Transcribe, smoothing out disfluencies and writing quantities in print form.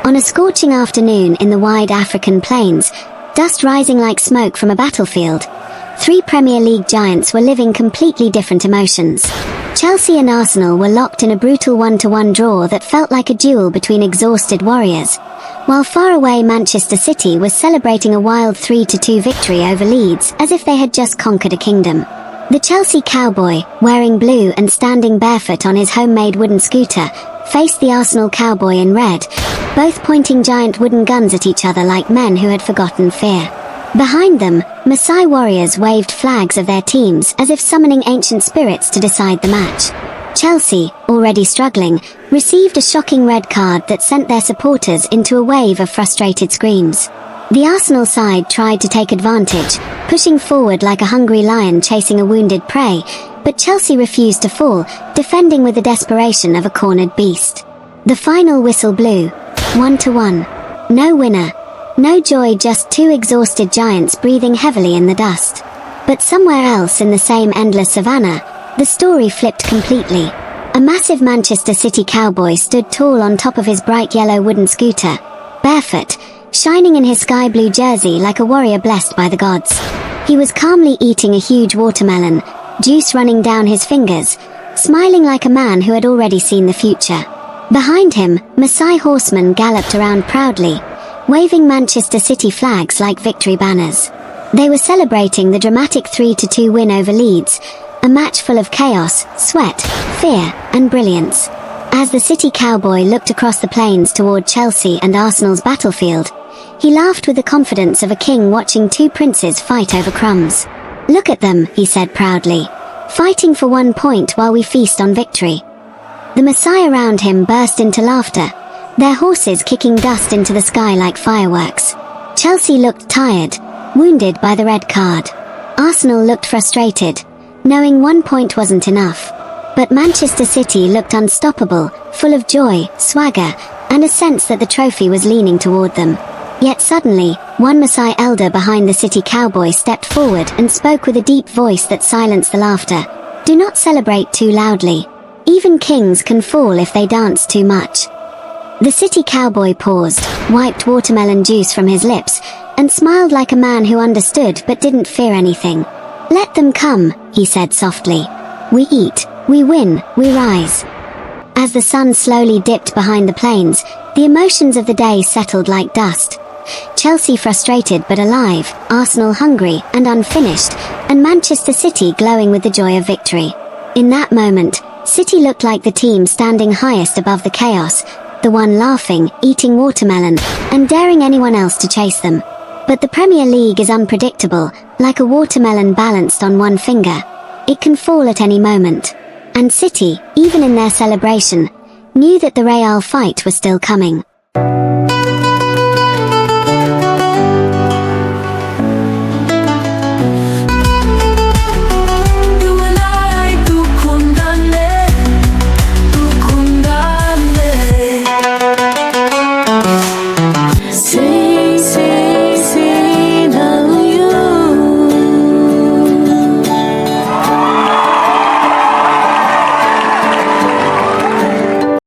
On a scorching afternoon in the wide African plains, dust rising like smoke from a battlefield, three Premier League giants were living completely different emotions. Chelsea and Arsenal were locked in a brutal 1-1 draw that felt like a duel between exhausted warriors, while faraway Manchester City was celebrating a wild 3-2 victory over Leeds as if they had just conquered a kingdom. The Chelsea cowboy, wearing blue and standing barefoot on his homemade wooden scooter, faced the Arsenal cowboy in red, both pointing giant wooden guns at each other like men who had forgotten fear. Behind them, Maasai warriors waved flags of their teams as if summoning ancient spirits to decide the match. Chelsea, already struggling, received a shocking red card that sent their supporters into a wave of frustrated screams. The Arsenal side tried to take advantage, pushing forward like a hungry lion chasing a wounded prey, but Chelsea refused to fall, defending with the desperation of a cornered beast. The final whistle blew. 1-1. No winner. No joy, just two exhausted giants breathing heavily in the dust. But somewhere else in the same endless savannah, the story flipped completely. A massive Manchester City cowboy stood tall on top of his bright yellow wooden scooter, barefoot, shining in his sky blue jersey like a warrior blessed by the gods. He was calmly eating a huge watermelon, juice running down his fingers, smiling like a man who had already seen the future. Behind him, Maasai horsemen galloped around proudly, waving Manchester City flags like victory banners. They were celebrating the dramatic 3-2 win over Leeds, a match full of chaos, sweat, fear, and brilliance. As the City cowboy looked across the plains toward Chelsea and Arsenal's battlefield, he laughed with the confidence of a king watching two princes fight over crumbs. "Look at them," he said proudly, "fighting for 1 point while we feast on victory." The Maasai around him burst into laughter, their horses kicking dust into the sky like fireworks. Chelsea looked tired, wounded by the red card. Arsenal looked frustrated, knowing 1 point wasn't enough. But Manchester City looked unstoppable, full of joy, swagger, and a sense that the trophy was leaning toward them. Yet suddenly, one Maasai elder behind the City cowboy stepped forward and spoke with a deep voice that silenced the laughter. "Do not celebrate too loudly. Even kings can fall if they dance too much." The City cowboy paused, wiped watermelon juice from his lips, and smiled like a man who understood but didn't fear anything. "Let them come," he said softly. "We eat, we win, we rise." As the sun slowly dipped behind the plains, the emotions of the day settled like dust. Chelsea frustrated but alive, Arsenal hungry and unfinished, and Manchester City glowing with the joy of victory. In that moment, City looked like the team standing highest above the chaos, the one laughing, eating watermelon, and daring anyone else to chase them. But the Premier League is unpredictable, like a watermelon balanced on one finger. It can fall at any moment. And City, even in their celebration, knew that the Real fight was still coming. Say